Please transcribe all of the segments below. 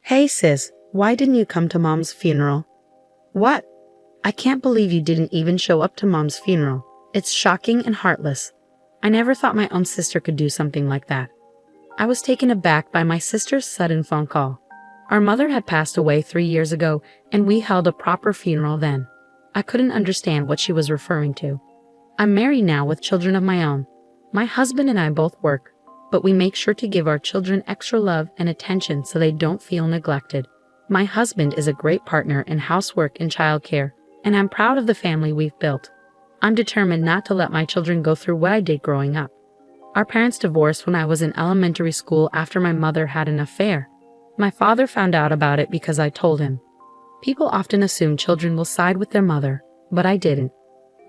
Hey sis, why didn't you come to mom's funeral? What? I can't believe you didn't even show up to mom's funeral. It's shocking and heartless. I never thought my own sister could do something like that. I was taken aback by my sister's sudden phone call. Our mother had passed away 3 years ago, and we held a proper funeral then. I couldn't understand what she was referring to. I'm married now with children of my own. My husband and I both work, but we make sure to give our children extra love and attention so they don't feel neglected. My husband is a great partner in housework and childcare, and I'm proud of the family we've built. I'm determined not to let my children go through what I did growing up. Our parents divorced when I was in elementary school after my mother had an affair. My father found out about it because I told him. People often assume children will side with their mother, but I didn't.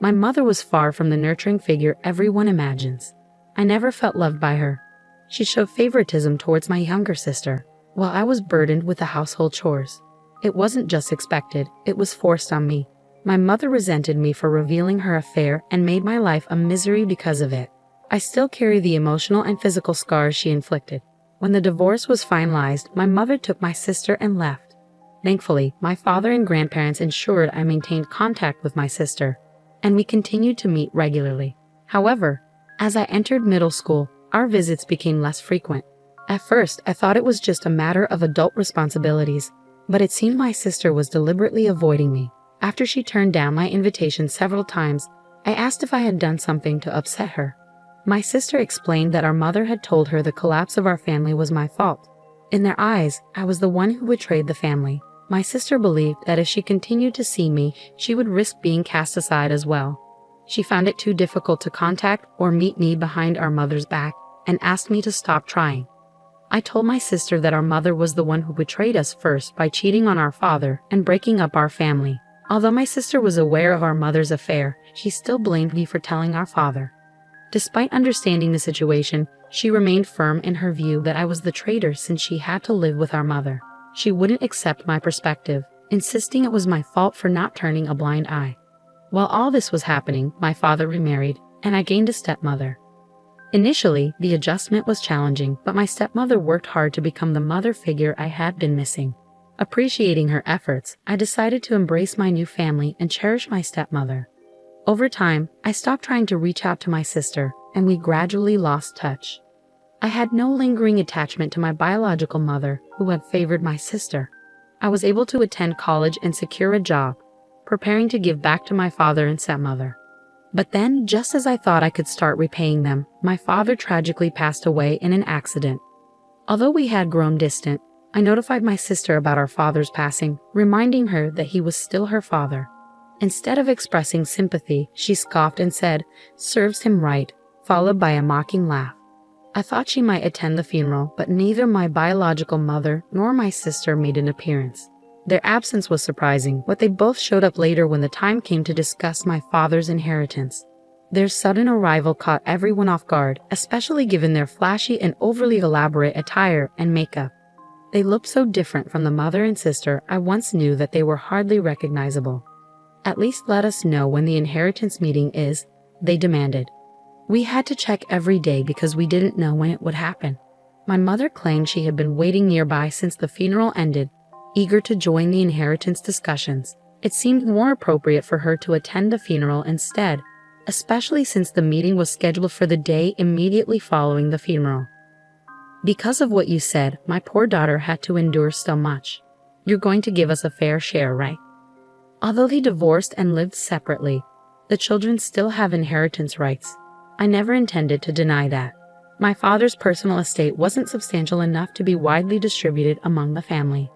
My mother was far from the nurturing figure everyone imagines. I never felt loved by her. She showed favoritism towards my younger sister, while I was burdened with the household chores. It wasn't just expected, it was forced on me. My mother resented me for revealing her affair and made my life a misery because of it. I still carry the emotional and physical scars she inflicted. When the divorce was finalized, my mother took my sister and left. Thankfully, my father and grandparents ensured I maintained contact with my sister, and we continued to meet regularly. However, as I entered middle school, our visits became less frequent. At first, I thought it was just a matter of adult responsibilities, but it seemed my sister was deliberately avoiding me. After she turned down my invitation several times, I asked if I had done something to upset her. My sister explained that our mother had told her the collapse of our family was my fault. In their eyes, I was the one who betrayed the family. My sister believed that if she continued to see me, she would risk being cast aside as well. She found it too difficult to contact or meet me behind our mother's back and asked me to stop trying. I told my sister that our mother was the one who betrayed us first by cheating on our father and breaking up our family. Although my sister was aware of our mother's affair, she still blamed me for telling our father. Despite understanding the situation, she remained firm in her view that I was the traitor since she had to live with our mother. She wouldn't accept my perspective, insisting it was my fault for not turning a blind eye. While all this was happening, my father remarried, and I gained a stepmother. Initially, the adjustment was challenging, but my stepmother worked hard to become the mother figure I had been missing. Appreciating her efforts, I decided to embrace my new family and cherish my stepmother. Over time, I stopped trying to reach out to my sister, and we gradually lost touch. I had no lingering attachment to my biological mother, who had favored my sister. I was able to attend college and secure a job, preparing to give back to my father and stepmother. But then, just as I thought I could start repaying them, my father tragically passed away in an accident. Although we had grown distant, I notified my sister about our father's passing, reminding her that he was still her father. Instead of expressing sympathy, she scoffed and said, "Serves him right," followed by a mocking laugh. I thought she might attend the funeral, but neither my biological mother nor my sister made an appearance. Their absence was surprising, but they both showed up later when the time came to discuss my father's inheritance. Their sudden arrival caught everyone off guard, especially given their flashy and overly elaborate attire and makeup. They looked so different from the mother and sister I once knew that they were hardly recognizable. "At least let us know when the inheritance meeting is," they demanded. We had to check every day because we didn't know when it would happen. My mother claimed she had been waiting nearby since the funeral ended, eager to join the inheritance discussions. It seemed more appropriate for her to attend the funeral instead, especially since the meeting was scheduled for the day immediately following the funeral. "Because of what you said, my poor daughter had to endure so much. You're going to give us a fair share, right?" Although they divorced and lived separately, the children still have inheritance rights. I never intended to deny that. My father's personal estate wasn't substantial enough to be widely distributed among the family.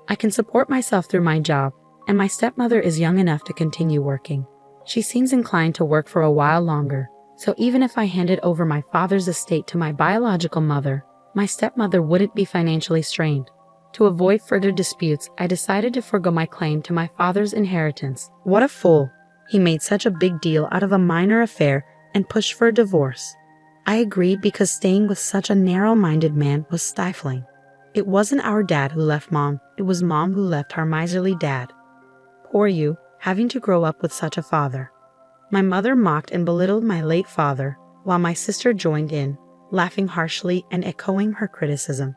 I can support myself through my job, and my stepmother is young enough to continue working. She seems inclined to work for a while longer, so even if I handed over my father's estate to my biological mother, my stepmother wouldn't be financially strained. To avoid further disputes, I decided to forgo my claim to my father's inheritance. What a fool! He made such a big deal out of a minor affair and pushed for a divorce. I agreed because staying with such a narrow-minded man was stifling. It wasn't our dad who left Mom, it was Mom who left our miserly dad. Poor you, having to grow up with such a father. My mother mocked and belittled my late father, while my sister joined in, laughing harshly and echoing her criticism.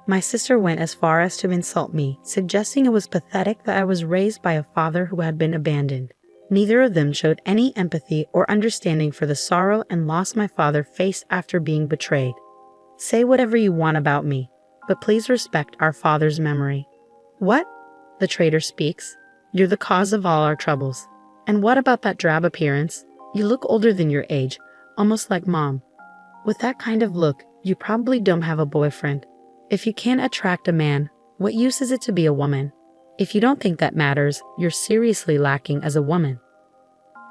My sister went as far as to insult me, suggesting it was pathetic that I was raised by a father who had been abandoned. Neither of them showed any empathy or understanding for the sorrow and loss my father faced after being betrayed. Say whatever you want about me, but please respect our father's memory. What? The traitor speaks. You're the cause of all our troubles. And what about that drab appearance? You look older than your age, almost like Mom. With that kind of look, you probably don't have a boyfriend. If you can't attract a man, what use is it to be a woman? If you don't think that matters, you're seriously lacking as a woman.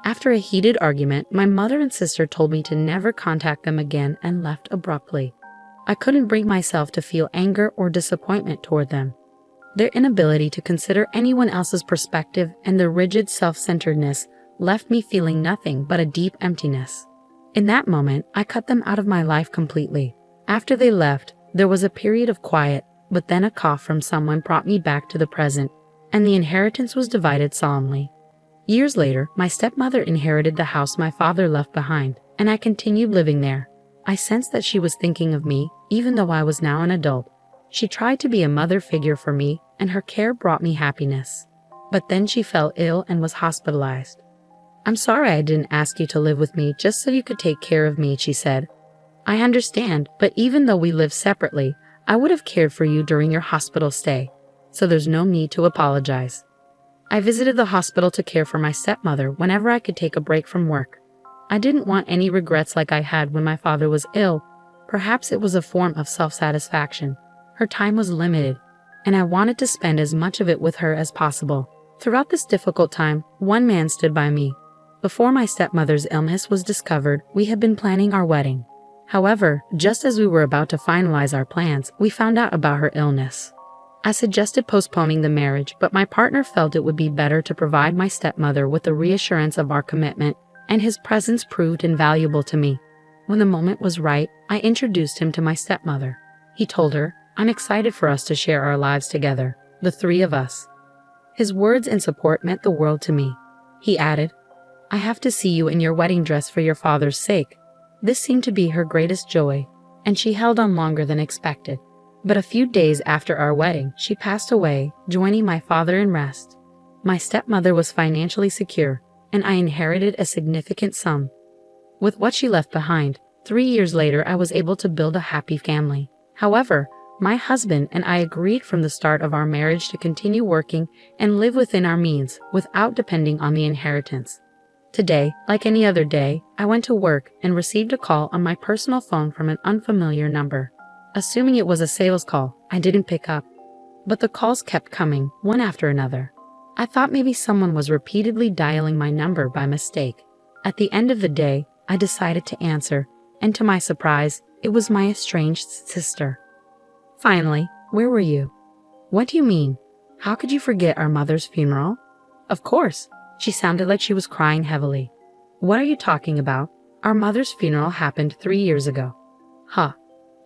After a heated argument, my mother and sister told me to never contact them again and left abruptly. I couldn't bring myself to feel anger or disappointment toward them. Their inability to consider anyone else's perspective and their rigid self-centeredness left me feeling nothing but a deep emptiness. In that moment, I cut them out of my life completely. After they left, there was a period of quiet, but then a cough from someone brought me back to the present, and the inheritance was divided solemnly. Years later, my stepmother inherited the house my father left behind, and I continued living there. I sensed that she was thinking of me, even though I was now an adult. She tried to be a mother figure for me, and her care brought me happiness. But then she fell ill and was hospitalized. "I'm sorry I didn't ask you to live with me just so you could take care of me," she said. "I understand, but even though we live separately, I would have cared for you during your hospital stay, so there's no need to apologize." I visited the hospital to care for my stepmother whenever I could take a break from work. I didn't want any regrets like I had when my father was ill. Perhaps it was a form of self-satisfaction. Her time was limited, and I wanted to spend as much of it with her as possible. Throughout this difficult time, one man stood by me. Before my stepmother's illness was discovered, we had been planning our wedding. However, just as we were about to finalize our plans, we found out about her illness. I suggested postponing the marriage, but my partner felt it would be better to provide my stepmother with the reassurance of our commitment, and his presence proved invaluable to me. When the moment was right, I introduced him to my stepmother. He told her, "I'm excited for us to share our lives together, the three of us." His words and support meant the world to me. He added, "I have to see you in your wedding dress for your father's sake." This seemed to be her greatest joy, and she held on longer than expected. But a few days after our wedding, she passed away, joining my father in rest. My stepmother was financially secure, and I inherited a significant sum. With what she left behind, 3 years later I was able to build a happy family. However, my husband and I agreed from the start of our marriage to continue working and live within our means without depending on the inheritance. Today, like any other day, I went to work and received a call on my personal phone from an unfamiliar number. Assuming it was a sales call, I didn't pick up. But the calls kept coming, one after another. I thought maybe someone was repeatedly dialing my number by mistake. At the end of the day, I decided to answer, and to my surprise, it was my estranged sister. "Finally, where were you?" "What do you mean? How could you forget our mother's funeral?" "Of course." She sounded like she was crying heavily. "What are you talking about? Our mother's funeral happened 3 years ago." "Huh."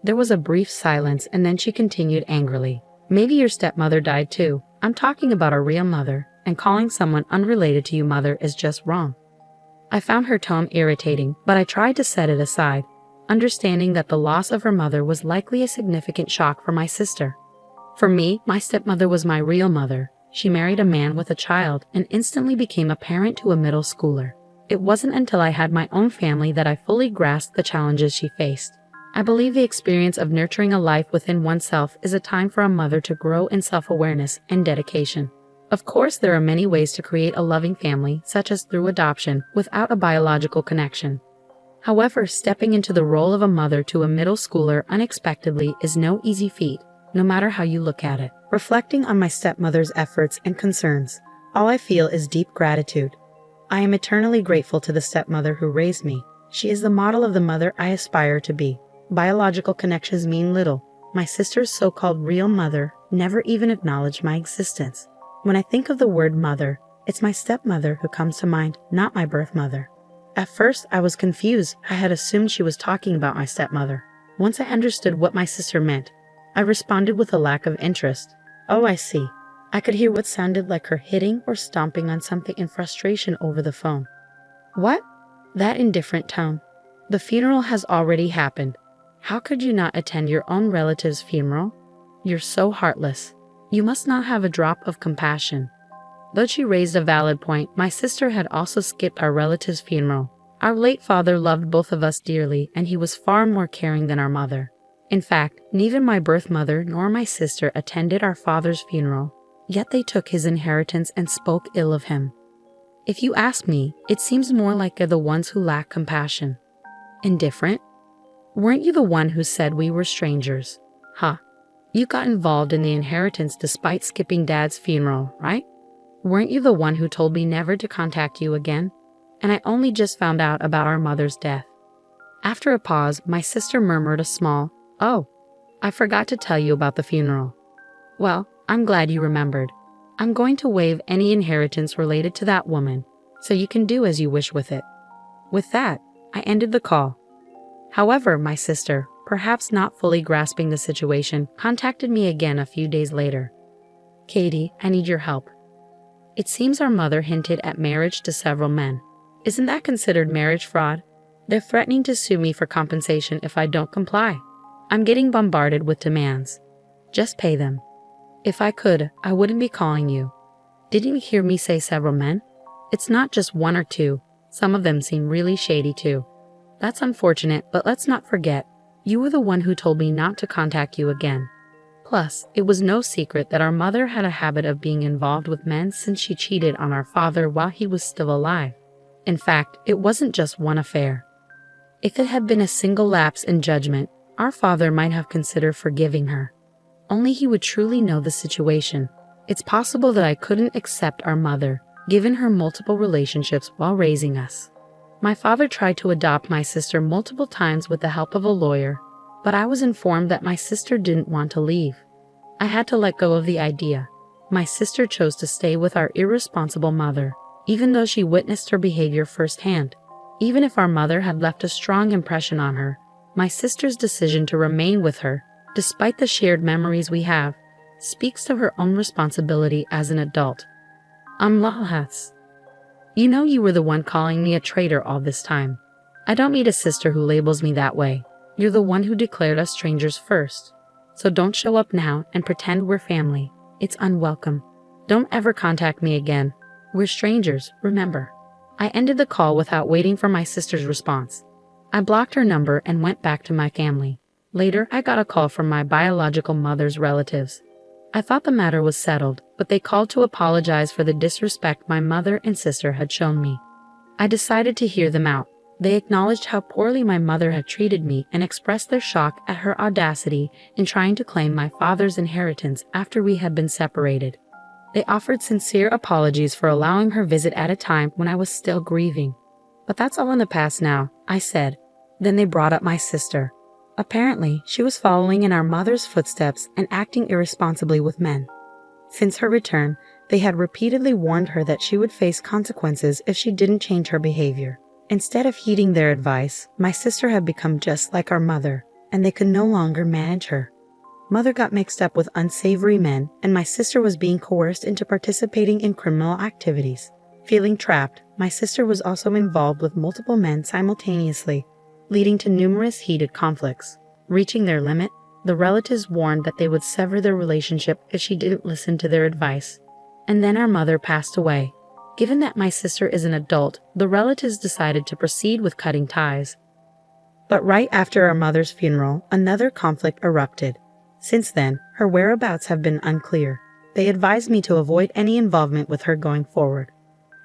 There was a brief silence, and then she continued angrily. "Maybe your stepmother died too. I'm talking about a real mother, and calling someone unrelated to you mother is just wrong." I found her tone irritating, but I tried to set it aside, understanding that the loss of her mother was likely a significant shock for my sister. For me, my stepmother was my real mother. She married a man with a child and instantly became a parent to a middle schooler. It wasn't until I had my own family that I fully grasped the challenges she faced. I believe the experience of nurturing a life within oneself is a time for a mother to grow in self-awareness and dedication. Of course, there are many ways to create a loving family, such as through adoption, without a biological connection. However, stepping into the role of a mother to a middle schooler unexpectedly is no easy feat, no matter how you look at it. Reflecting on my stepmother's efforts and concerns, all I feel is deep gratitude. I am eternally grateful to the stepmother who raised me. She is the model of the mother I aspire to be. Biological connections mean little. My sister's so-called real mother never even acknowledged my existence. When I think of the word mother, it's my stepmother who comes to mind, not my birth mother. At first, I was confused. I had assumed she was talking about my stepmother. Once I understood what my sister meant, I responded with a lack of interest. "Oh, I see." I could hear what sounded like her hitting or stomping on something in frustration over the phone. "What?" That indifferent tone. "The funeral has already happened. How could you not attend your own relative's funeral?" You're so heartless. You must not have a drop of compassion. Though she raised a valid point, my sister had also skipped our relative's funeral. Our late father loved both of us dearly, and he was far more caring than our mother. In fact, neither my birth mother nor my sister attended our father's funeral, yet they took his inheritance and spoke ill of him. If you ask me, it seems more like they're the ones who lack compassion. Indifferent? Weren't you the one who said we were strangers? Huh. You got involved in the inheritance despite skipping Dad's funeral, right? Weren't you the one who told me never to contact you again? And I only just found out about our mother's death. After a pause, my sister murmured a small, "Oh, I forgot to tell you about the funeral." Well, I'm glad you remembered. I'm going to waive any inheritance related to that woman, so you can do as you wish with it. With that, I ended the call. However, my sister, perhaps not fully grasping the situation, contacted me again a few days later. "Katie, I need your help. It seems our mother hinted at marriage to several men. Isn't that considered marriage fraud? They're threatening to sue me for compensation if I don't comply. I'm getting bombarded with demands. Just pay them. If I could, I wouldn't be calling you. Didn't you hear me say several men? It's not just one or two. Some of them seem really shady too. That's unfortunate, but let's not forget, you were the one who told me not to contact you again. Plus, it was no secret that our mother had a habit of being involved with men since she cheated on our father while he was still alive. In fact, it wasn't just one affair. If it had been a single lapse in judgment, our father might have considered forgiving her. Only he would truly know the situation. It's possible that I couldn't accept our mother, given her multiple relationships while raising us. My father tried to adopt my sister multiple times with the help of a lawyer, but I was informed that my sister didn't want to leave. I had to let go of the idea. My sister chose to stay with our irresponsible mother, even though she witnessed her behavior firsthand. Even if our mother had left a strong impression on her, my sister's decision to remain with her, despite the shared memories we have, speaks to her own responsibility as an adult. Lahas. You know you were the one calling me a traitor all this time. I don't need a sister who labels me that way. You're the one who declared us strangers first. So don't show up now and pretend we're family. It's unwelcome. Don't ever contact me again. We're strangers, remember. I ended the call without waiting for my sister's response. I blocked her number and went back to my family. Later, I got a call from my biological mother's relatives. I thought the matter was settled, but they called to apologize for the disrespect my mother and sister had shown me. I decided to hear them out. They acknowledged how poorly my mother had treated me and expressed their shock at her audacity in trying to claim my father's inheritance after we had been separated. They offered sincere apologies for allowing her visit at a time when I was still grieving. But that's all in the past now, I said. Then they brought up my sister. Apparently, she was following in our mother's footsteps and acting irresponsibly with men. Since her return, they had repeatedly warned her that she would face consequences if she didn't change her behavior. Instead of heeding their advice, my sister had become just like our mother, and they could no longer manage her. Mother got mixed up with unsavory men, and my sister was being coerced into participating in criminal activities. Feeling trapped, my sister was also involved with multiple men simultaneously, leading to numerous heated conflicts. Reaching their limit, the relatives warned that they would sever their relationship if she didn't listen to their advice. And then our mother passed away. Given that my sister is an adult, the relatives decided to proceed with cutting ties. But right after our mother's funeral, another conflict erupted. Since then, her whereabouts have been unclear. They advised me to avoid any involvement with her going forward.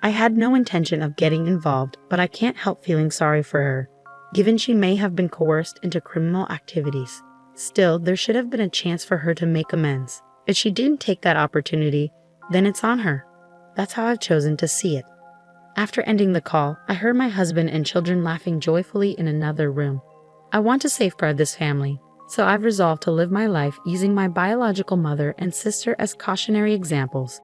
I had no intention of getting involved, but I can't help feeling sorry for her, given she may have been coerced into criminal activities. Still, there should have been a chance for her to make amends. If she didn't take that opportunity, then it's on her. That's how I've chosen to see it. After ending the call, I heard my husband and children laughing joyfully in another room. I want to safeguard this family, so I've resolved to live my life using my biological mother and sister as cautionary examples.